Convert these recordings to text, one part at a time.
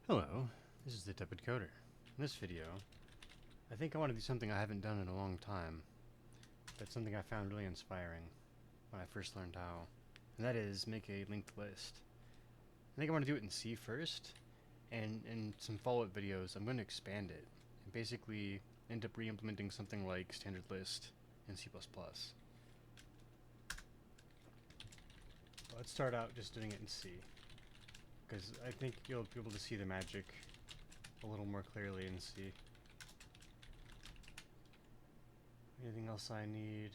Hello, this is the Tepid Coder. In this video, I think I want to do something I haven't done in a long time. That's something I found really inspiring when I first learned how. And that is make a linked list. I think I want to do it in C first, and in some follow-up videos I'm going to expand it and basically end up re-implementing something like standard list in C++. Let's start out just doing it in C, because I think you'll be able to see the magic a little more clearly in C. Anything else I need?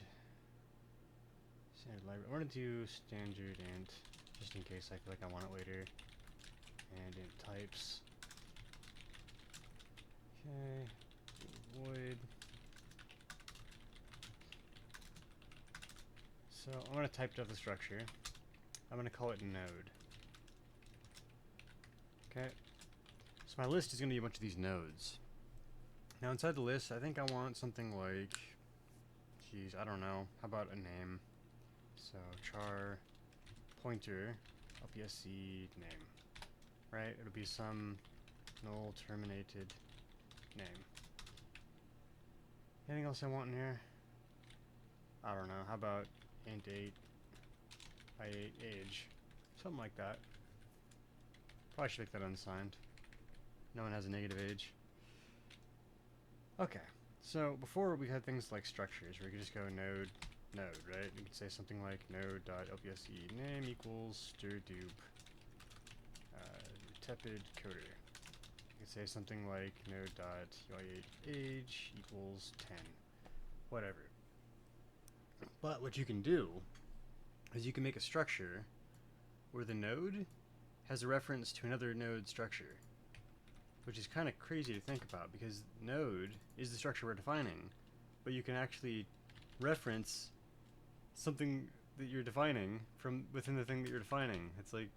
Standard library. I want to do standard int, just in case I feel like I want it later. And int types. Okay. Void. So I'm going to type out the structure. I'm going to call it node. Okay. So my list is going to be a bunch of these nodes. Now inside the list, I think I want something like, geez, I don't know. How about a name? So char pointer LPSC name, right? It'll be some null terminated name. Anything else I want in here? I don't know. How about int 8 I8 age? Something like that. Probably should make that unsigned. No one has a negative age. Okay. So before we had things like structures where you could just go node, right? You could say something like node.lpse name equals dirdupe tepid coder. You could say something like node.ui8 age equals 10. Whatever. But what you can do is you can make a structure where the node has a reference to another node structure, which is kind of crazy to think about because node is the structure we're defining, but you can actually reference something that you're defining from within the thing that you're defining. It's like,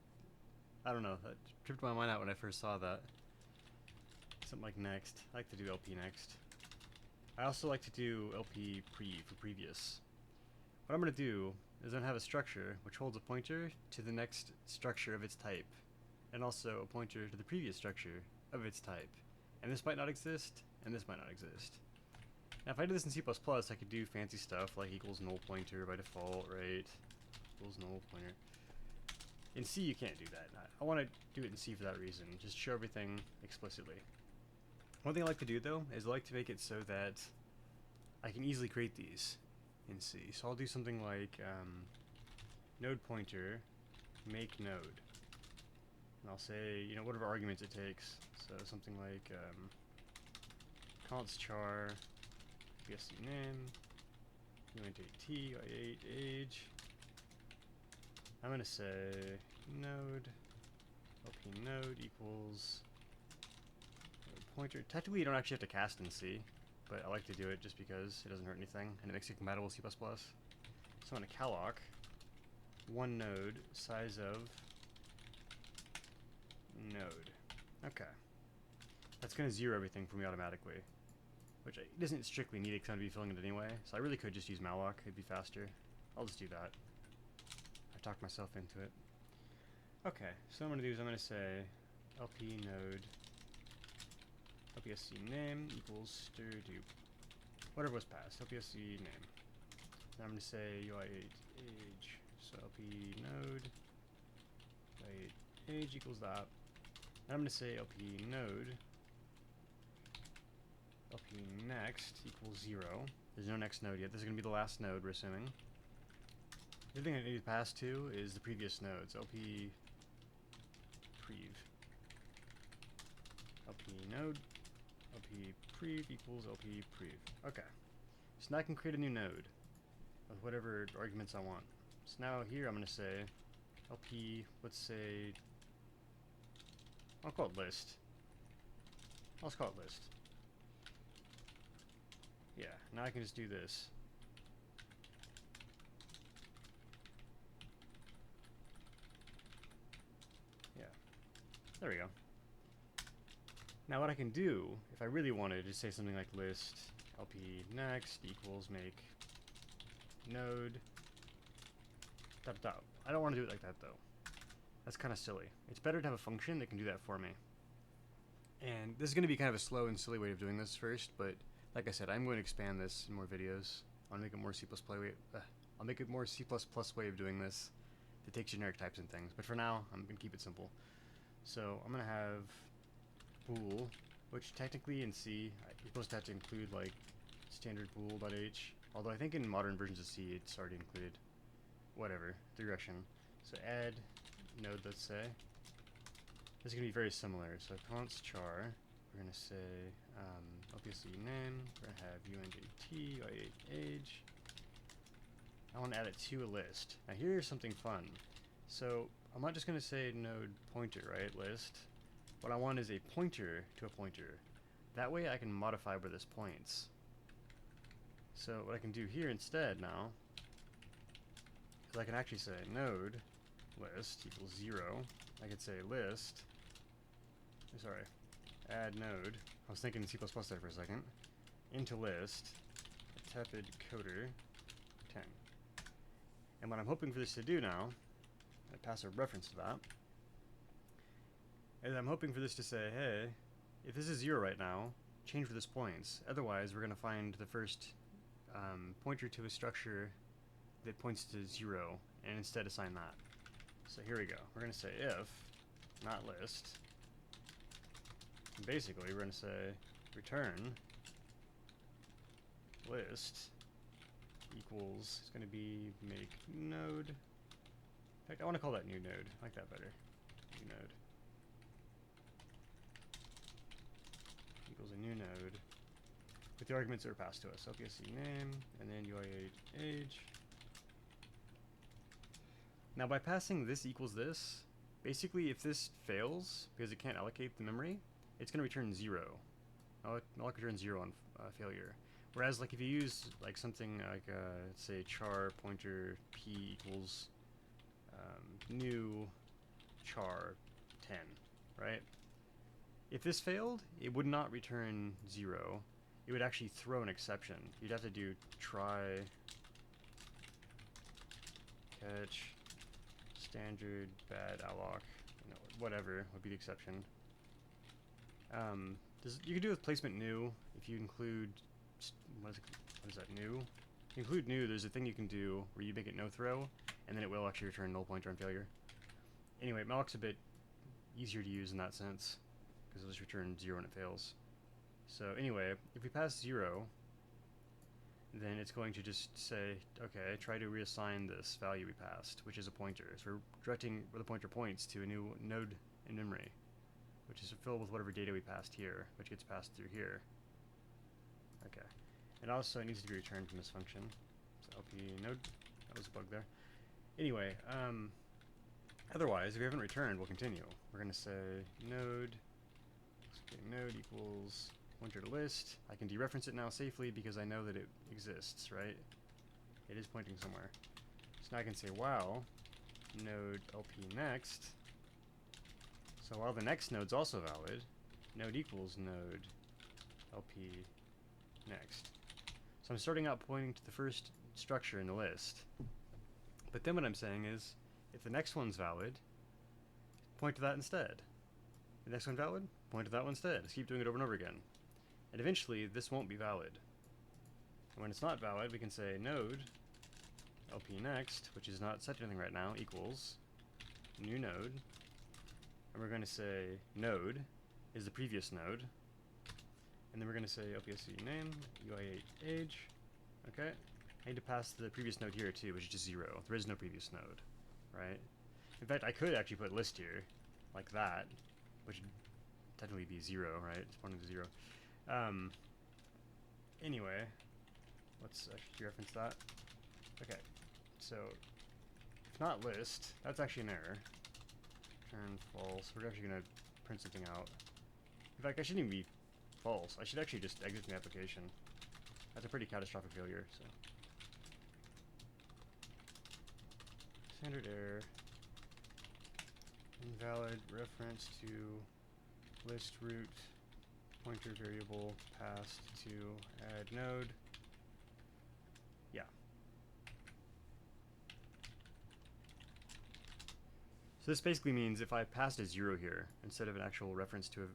I don't know, that tripped my mind out when I first saw that. Something like next. I like to do LP next. I also like to do LP pre for previous. What I'm going to do is I'm going to have a structure which holds a pointer to the next structure of its type, and also a pointer to the previous structure of its type. And this might not exist, and this might not exist. Now if I did this in C++, I could do fancy stuff like equals null pointer by default, right? Equals null pointer. In C you can't do that. I want to do it in C for that reason, just show everything explicitly. One thing I like to do though, is I like to make it so that I can easily create these in C. So I'll do something like node pointer make node. And I'll say, you know, whatever arguments it takes. So something like const char BSC name uint8t i8 age. I'm gonna say node lp node equals node pointer. Technically you don't actually have to cast in C, but I like to do it just because it doesn't hurt anything and it makes it compatible with C++. So I'm gonna calloc one node size of node. Okay. That's going to zero everything for me automatically, which it doesn't strictly need it because I'm going to be filling it anyway, so I really could just use malloc. It'd be faster. I'll just do that. I talked myself into it. Okay, so what I'm going to do is I'm going to say lp node lpsc name equals dirdupe. Whatever was passed, lpsc name. Then I'm going to say ui8 age. So lp node ui8 age equals that. And I'm going to say lp node lp next equals 0. There's no next node yet. This is going to be the last node, we're assuming. The other thing I need to pass to is the previous nodes. lp prev. lp node lp prev equals lp prev. Okay. So now I can create a new node with whatever arguments I want. So now here I'm going to say lp, let's say, I'll call it list. Let's call it list. Yeah, now I can just do this. Yeah, there we go. Now what I can do, if I really wanted to say something like list lp next equals make node dot dot. I don't want to do it like that though. That's kind of silly. It's better to have a function that can do that for me. And this is going to be kind of a slow and silly way of doing this first, but like I said, I'm going to expand this in more videos. I'll make it more C++ way. I'll make it more C++ way of doing this that takes generic types and things. But for now, I'm going to keep it simple. So I'm going to have bool, which technically in C, you're supposed to have to include like standard bool.h. Although I think in modern versions of C, it's already included. Whatever, digression. So add node, let's say. This is going to be very similar. So const char, we're going to say obviously name, we're going to have unjt, age. I want to add it to a list. Now here's something fun. So I'm not just going to say node pointer, right, list. What I want is a pointer to a pointer. That way I can modify where this points. So what I can do here instead now is I can actually say node list equals 0. I could say list, sorry, add node. I was thinking C++ there for a second. Into list, tepid coder 10. And what I'm hoping for this to do now, I pass a reference to that, is I'm hoping for this to say, hey, if this is 0 right now, change where this points. Otherwise, we're going to find the first pointer to a structure that points to 0, and instead assign that. So here we go. We're going to say if, not list. And basically, we're going to say return list equals, it's going to be make node. In fact, I want to call that new node. I like that better. New node equals a new node with the arguments that are passed to us. OPSC name, and then UI8 age. Now by passing this equals this, basically if this fails, because it can't allocate the memory, it's going to return 0. I'll return 0 on failure. Whereas like if you use like something like say char pointer p equals new char 10, right? If this failed, it would not return 0. It would actually throw an exception. You'd have to do try catch standard bad alloc, whatever would be the exception. You can do with placement new if you include what is that, new? If you include new, there's a thing you can do where you make it no throw, and then it will actually return null pointer on failure. Anyway, malloc's a bit easier to use in that sense because it'll just return 0 when it fails. So anyway, if we pass 0, then it's going to just say, okay, try to reassign this value we passed, which is a pointer. So we're directing where the pointer points to a new node in memory, which is filled with whatever data we passed here, which gets passed through here. Okay. And also it needs to be returned from this function. So LP node, that was a bug there. Anyway, otherwise, if we haven't returned, we'll continue. We're going to say node, node equals pointer to list. I can dereference it now safely because I know that it exists, right? It is pointing somewhere. So now I can say while node LP next. So while the next node's also valid, node equals node LP next. So I'm starting out pointing to the first structure in the list. But then what I'm saying is, if the next one's valid, point to that instead. The next one valid? Point to that one instead. Just keep doing it over and over again. And eventually, this won't be valid. And when it's not valid, we can say node LP next, which is not set to anything right now, equals new node. And we're going to say node is the previous node. And then we're going to say OPSC name, UI8 age. Okay. I need to pass the previous node here too, which is just 0. There is no previous node, right? In fact, I could actually put list here, like that, which would technically be 0, right? It's pointing to 0. Anyway, let's actually reference that. Okay, so if not list, that's actually an error. Return false. We're actually going to print something out. In fact, I shouldn't even be false. I should actually just exit the application. That's a pretty catastrophic failure. So standard error. Invalid reference to list root pointer variable passed to add node. Yeah. So this basically means if I passed a 0 here instead of an actual reference to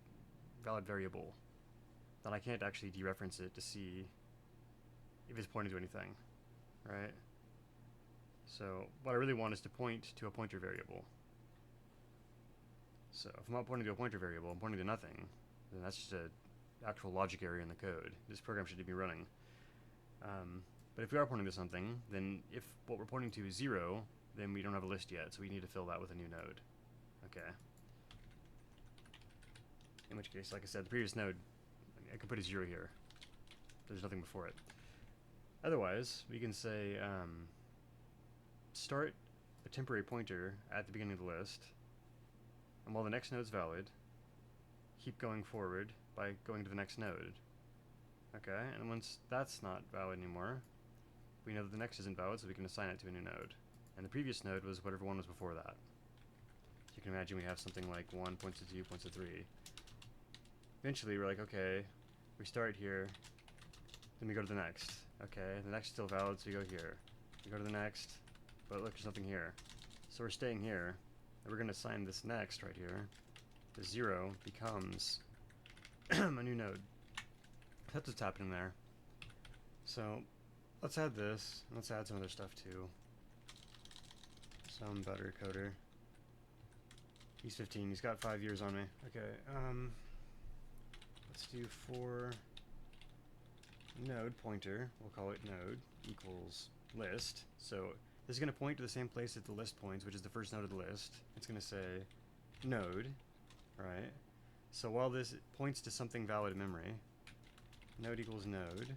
valid variable, then I can't actually dereference it to see if it's pointing to anything, right? So what I really want is to point to a pointer variable. So if I'm not pointing to a pointer variable, I'm pointing to nothing, then that's just an actual logic error in the code. This program shouldn't be running. But if we are pointing to something, then if what we're pointing to is 0, then we don't have a list yet, so we need to fill that with a new node. Okay. In which case, like I said, the previous node, I could put a 0 here. There's nothing before it. Otherwise, we can say start a temporary pointer at the beginning of the list, and while the next node's valid, keep going forward by going to the next node. Okay, and once that's not valid anymore, we know that the next isn't valid, so we can assign it to a new node. And the previous node was whatever one was before that. So you can imagine we have something like 1 points to 2 points to 3. Eventually we're like, okay, we start here, then we go to the next. Okay, the next is still valid, so we go here. We go to the next, but look, there's nothing here. So we're staying here, and we're going to assign this next right here. The 0 becomes a new node. That's what's happening there. So let's add this, and let's add some other stuff too. Some better coder. He's 15, he's got 5 years on me. Okay, let's do for node pointer, we'll call it node, equals list. So this is going to point to the same place that the list points, which is the first node of the list. It's going to say node, right? So while this points to something valid in memory, node equals node,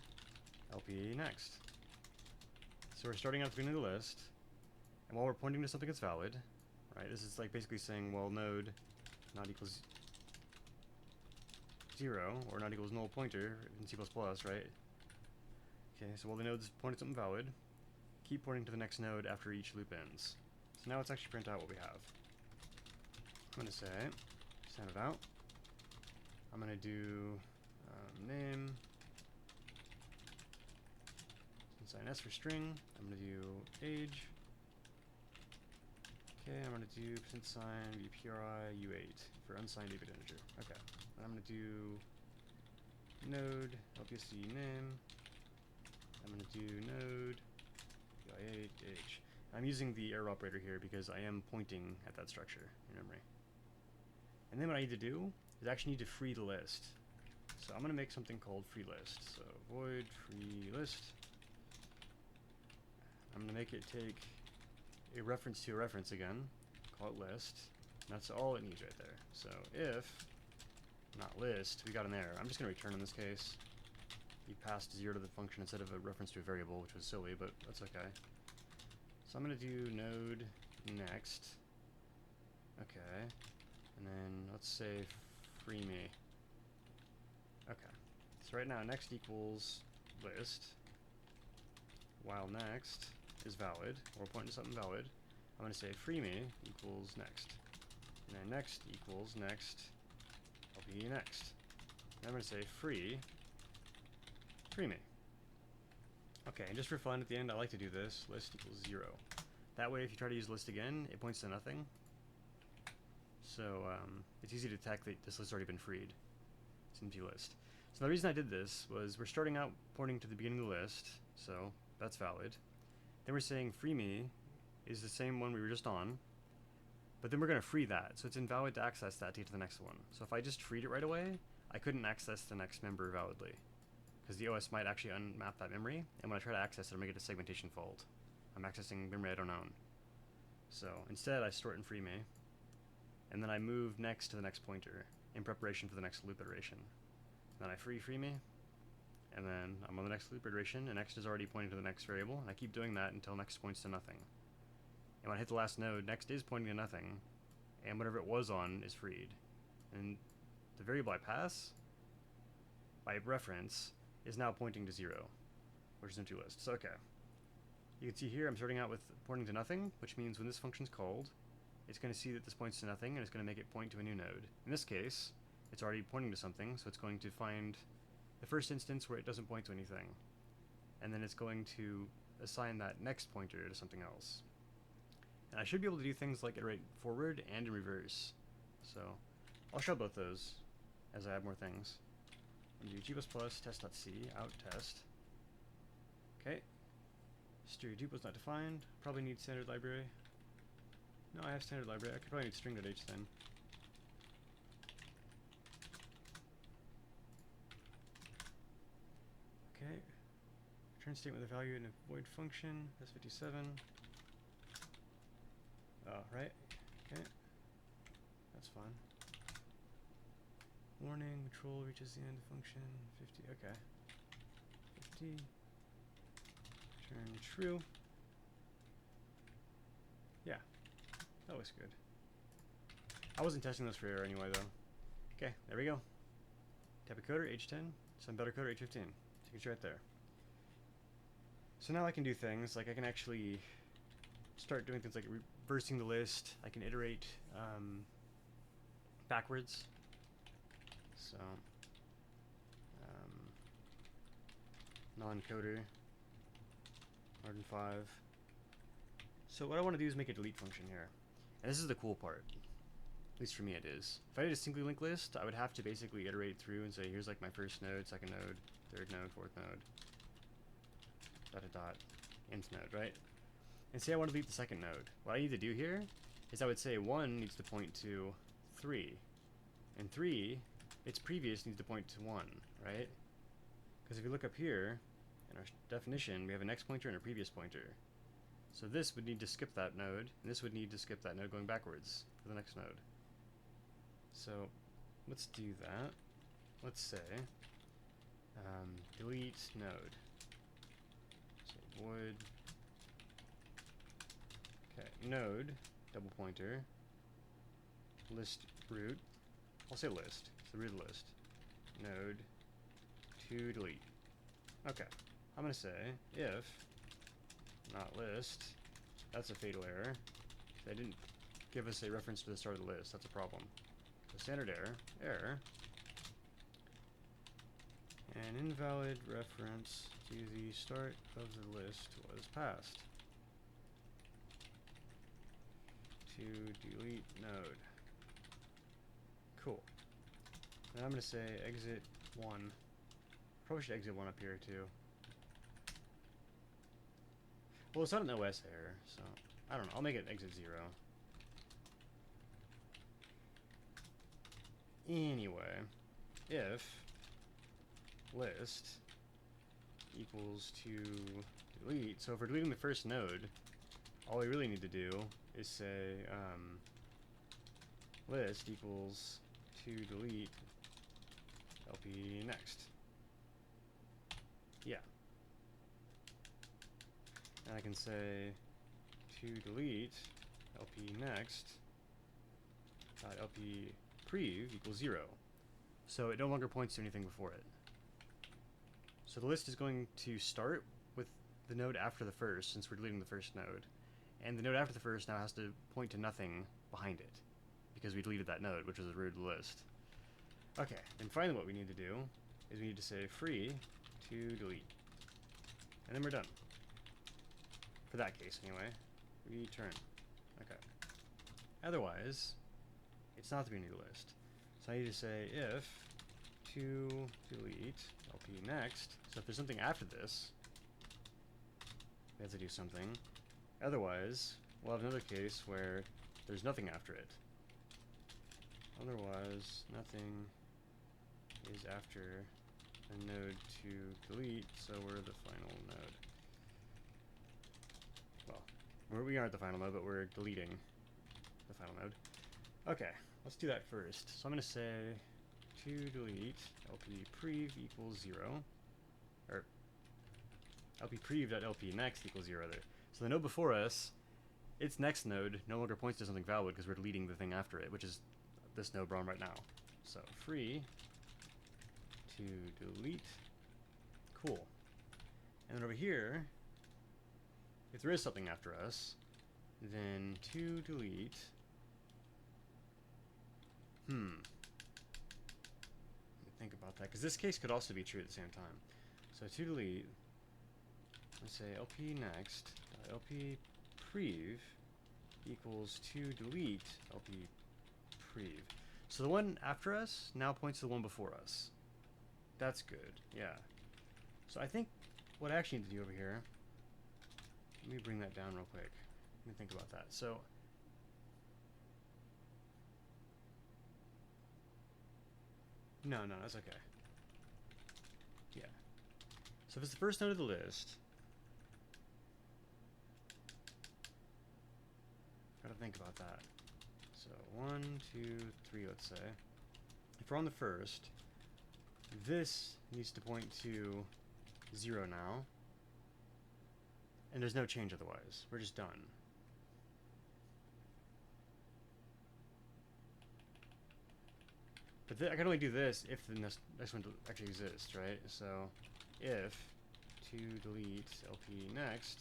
LP next. So we're starting out at the beginning of the list, and while we're pointing to something that's valid, right, this is like basically saying, well, node not equals 0, or not equals null pointer in C++, right? Okay, so while the node's pointing to something valid, keep pointing to the next node after each loop ends. So now let's actually print out what we have. I'm going to say, send it out. I'm going to do name, assign S for string. I'm going to do age. Okay, I'm going to do %sign vpri u8 for unsigned David integer. Okay, and I'm going to do node lpsc name. I'm going to do node ui8 age. I'm using the arrow operator here because I am pointing at that structure in memory. And then what I need to do is actually need to free the list. So I'm going to make something called free list. So void free list. I'm going to make it take a reference to a reference again, call it list, and that's all it needs right there. So if not list, we got an error. I'm just going to return in this case. You passed 0 to the function instead of a reference to a variable, which was silly, but that's okay. So I'm going to do node next. Okay, and then let's say free me. Okay, so right now next equals list, while next is valid, or pointing to something valid. I'm going to say free me equals next, and then next equals next, LP next. And I'm going to say free me. Okay, and just for fun at the end, I like to do this, list equals 0. That way if you try to use list again, it points to nothing. So it's easy to detect that this list's already been freed. It's an empty list. So the reason I did this was we're starting out pointing to the beginning of the list, so that's valid. Then we're saying free me is the same one we were just on, but then we're going to free that, so it's invalid to access that to get to the next one. So if I just freed it right away, I couldn't access the next member validly, because the OS might actually unmap that memory, and when I try to access it, it'll make it a segmentation fault. I'm accessing memory I don't own. So instead, I store it in free me, and then I move next to the next pointer in preparation for the next loop iteration. Then I free me, and then I'm on the next loop iteration, and next is already pointing to the next variable, and I keep doing that until next points to nothing. And when I hit the last node, next is pointing to nothing, and whatever it was on is freed. And the variable I pass, by reference, is now pointing to 0, which is empty list. So okay, you can see here I'm starting out with pointing to nothing, which means when this function's called, it's going to see that this points to nothing, and it's going to make it point to a new node. In this case, it's already pointing to something, so it's going to find the first instance where it doesn't point to anything, and then it's going to assign that next pointer to something else. And I should be able to do things like iterate forward and in reverse. So I'll show both those. as I add more things. I'm going to do g++ test.c out test. Okay. Stereo tuple not defined. Probably need standard library. No, I have standard library. I could probably need string.h then. Okay. Return statement with a value in a void function. That's 57. Oh, right. Okay. That's fine. Warning, control reaches the end of function. 50. Okay. 50. Return true. Yeah. That looks good. I wasn't testing this for error anyway, though. Okay, there we go. Type of coder, H10. Some better coder, H15. Signature right there. So now I can do things like I can actually start doing things like reversing the list. I can iterate backwards. So non-coder, margin 5. So what I want to do is make a delete function here. And this is the cool part. At least for me it is. If I did a singly linked list, I would have to basically iterate through and say, here's like my first node, second node, third node, fourth node, nth node, right? And say I want to delete the second node. What I need to do here is I would say 1 needs to point to 3. And 3, its previous needs to point to 1, right? Because if you look up here, in our definition, we have a next pointer and a previous pointer. So this would need to skip that node, and this would need to skip that node going backwards for the next node. So let's do that. Let's say delete node. Say void. Okay, node, double pointer, list root. I'll say list. It's the root of the list. Node to delete. Okay. I'm going to say if not list. That's a fatal error. They didn't give us a reference to the start of the list. That's a problem. So standard error. An invalid reference to the start of the list was passed. To delete node. Cool. Now I'm going to say exit 1. Probably should exit 1 up here too. Well, it's not an OS error, so I don't know. I'll make it exit 0. Anyway, if list equals to delete, so if we're deleting the first node, all we really need to do is say list equals to delete LP next. Yeah. And I can say to delete LP next dot LP prev equals 0. So it no longer points to anything before it. So the list is going to start with the node after the first, since we're deleting the first node. And the node after the first now has to point to nothing behind it, because we deleted that node, which was the root of the list. Okay, and finally what we need to do is we need to say free to delete. And then we're done. For that case, anyway. Return. Okay. Otherwise, it's not to be a new list. So I need to say if to delete LP next. So if there's something after this, we have to do something. Otherwise, we'll have another case where there's nothing after it. Otherwise, nothing is after a node to delete, so we're the final node. Well, we aren't the final node, but we're deleting the final node. Okay, let's do that first. So I'm going to say to delete LP prev equals 0, or LP prev.LP next equals 0 there. So the node before us, its next node no longer points to something valid because we're deleting the thing after it, which is this node we're on right now. So free to delete. Cool. And then over here, if there is something after us, then to delete. Let me think about that, because this case could also be true at the same time. So to delete, let's say LP next, LP prev equals to delete LP prev. So the one after us now points to the one before us. That's good, yeah. So I think what I actually need to do over here, let me bring that down real quick. Let me think about that. So, no, that's okay. Yeah. So if it's the first node of the list, gotta think about that. So 1, 2, 3, let's say. If we're on the first, this needs to point to 0 now. And there's no change otherwise. We're just done. But I can only do this if the next one actually exists, right? So if to delete LP next,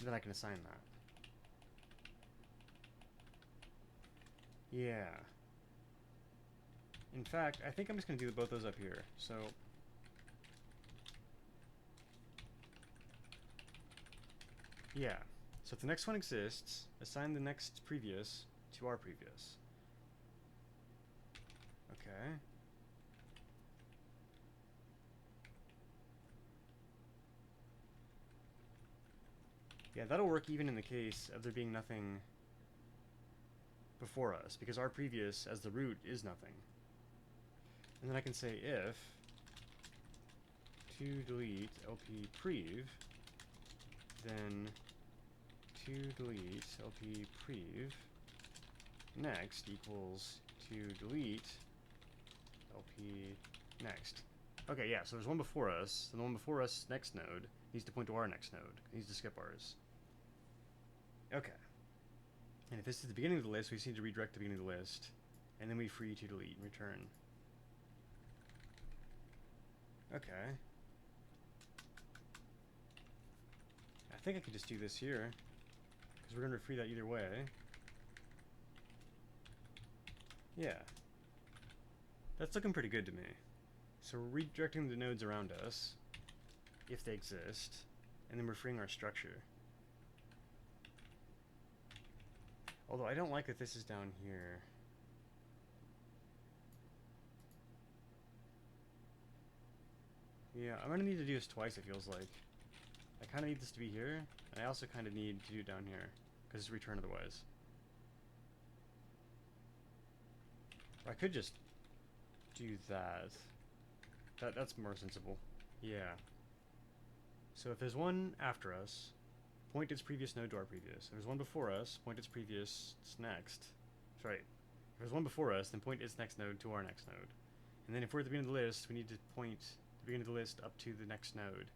then I can assign that. Yeah. In fact, I think I'm just going to do both those up here. So yeah. So if the next one exists, assign the next previous to our previous. Okay. Yeah, that'll work even in the case of there being nothing before us, because our previous as the root is nothing. And then I can say if to delete LP prev, then to delete LP prev next equals to delete LP next. Okay, yeah, so there's one before us, and the one before us next node needs to point to our next node. It needs to skip ours. Okay. And if this is the beginning of the list, we just need to redirect the beginning of the list, and then we free to delete and return. Okay. I think I could just do this here, because we're going to free that either way. Yeah. That's looking pretty good to me. So we're redirecting the nodes around us, if they exist, and then we're freeing our structure. Although I don't like that this is down here. Yeah, I'm going to need to do this twice, it feels like. I kind of need this to be here, and I also kind of need to do it down here, because it's return otherwise. Or I could just do that. That's more sensible. Yeah. So if there's one after us, point its previous node to our previous. If there's one before us, point its previous next. That's right. If there's one before us, then point its next node to our next node. And then if we're at the beginning of the list, we need to point the beginning of the list up to the next node.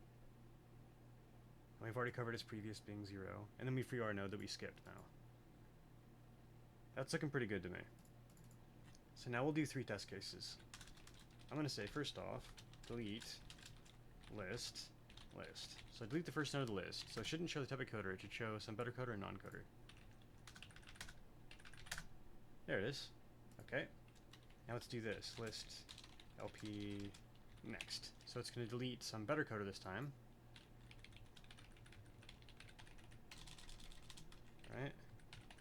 And we've already covered its previous being 0. And then we free our node that we skipped now. That's looking pretty good to me. So now we'll do 3 test cases. I'm going to say, first off, delete list. So delete the first node of the list. So it shouldn't show the type of coder, it should show some better coder and non-coder. There it is. Okay. Now let's do this. List LP next. So it's going to delete some better coder this time. Alright.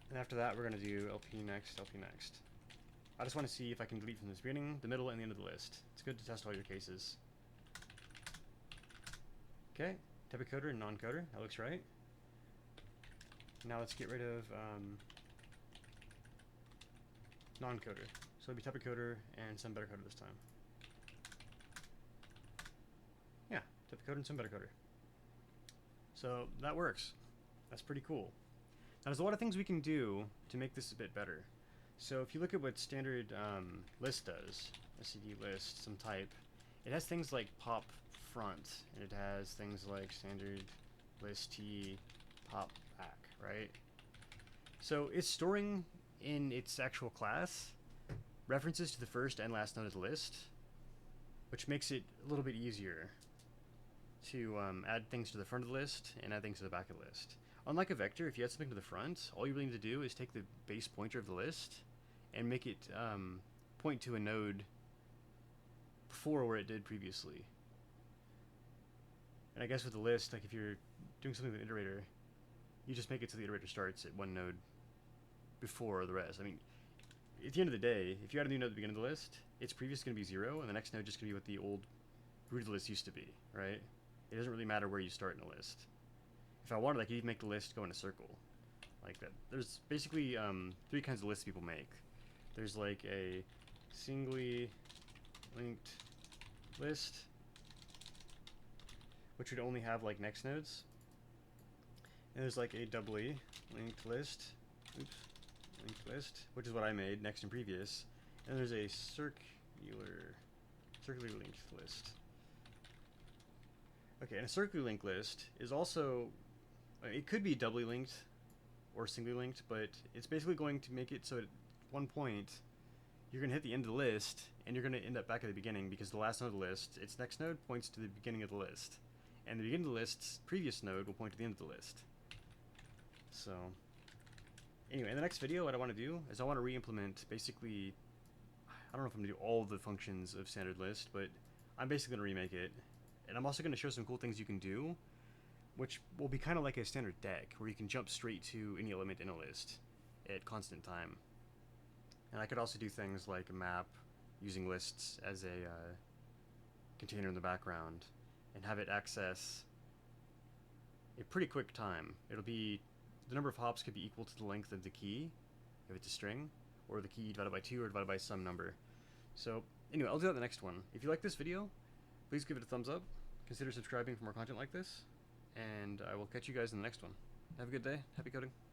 And after that, we're going to do LP next, LP next. I just want to see if I can delete from the beginning, the middle, and the end of the list. It's good to test all your cases. Okay, type of coder and non-coder. That looks right. Now let's get rid of non-coder. So it'll be type of coder and some better coder this time. Yeah, type of coder and some better coder. So that works. That's pretty cool. Now there's a lot of things we can do to make this a bit better. So if you look at what standard list does, std list, some type, it has things like pop front, and it has things like standard list t pop back, right? So it's storing in its actual class references to the first and last node of the list, which makes it a little bit easier to add things to the front of the list and add things to the back of the list. Unlike a vector, if you add something to the front, all you really need to do is take the base pointer of the list and make it point to a node before where it did previously. And I guess with the list, like if you're doing something with an iterator, you just make it so the iterator starts at one node before the rest. I mean, at the end of the day, if you add a new node at the beginning of the list, its previous is going to be 0, and the next node just going to be what the old root of the list used to be, right? It doesn't really matter where you start in a list. If I wanted, I could even make the list go in a circle, like that. There's basically 3 kinds of lists people make. There's like a singly linked list, which would only have like next nodes. And there's like a doubly linked list, linked list, which is what I made, next and previous. And there's a circularly linked list. Okay, and a circularly linked list is also, it could be doubly linked or singly linked, but it's basically going to make it so at one point you're going to hit the end of the list and you're going to end up back at the beginning, because the last node of the list, its next node points to the beginning of the list, and the beginning of the list's previous node will point to the end of the list. So anyway, in the next video, what I want to do is I want to re-implement basically, I don't know if I'm going to do all of the functions of standard list, but I'm basically going to remake it. And I'm also going to show some cool things you can do, which will be kind of like a standard deck, where you can jump straight to any element in a list at constant time. And I could also do things like a map using lists as a container in the background, and have it access a pretty quick time. It'll be, the number of hops could be equal to the length of the key, if it's a string, or the key divided by 2 or divided by some number. So anyway, I'll do that in the next one. If you like this video, please give it a thumbs up, consider subscribing for more content like this, and I will catch you guys in the next one. Have a good day. Happy coding.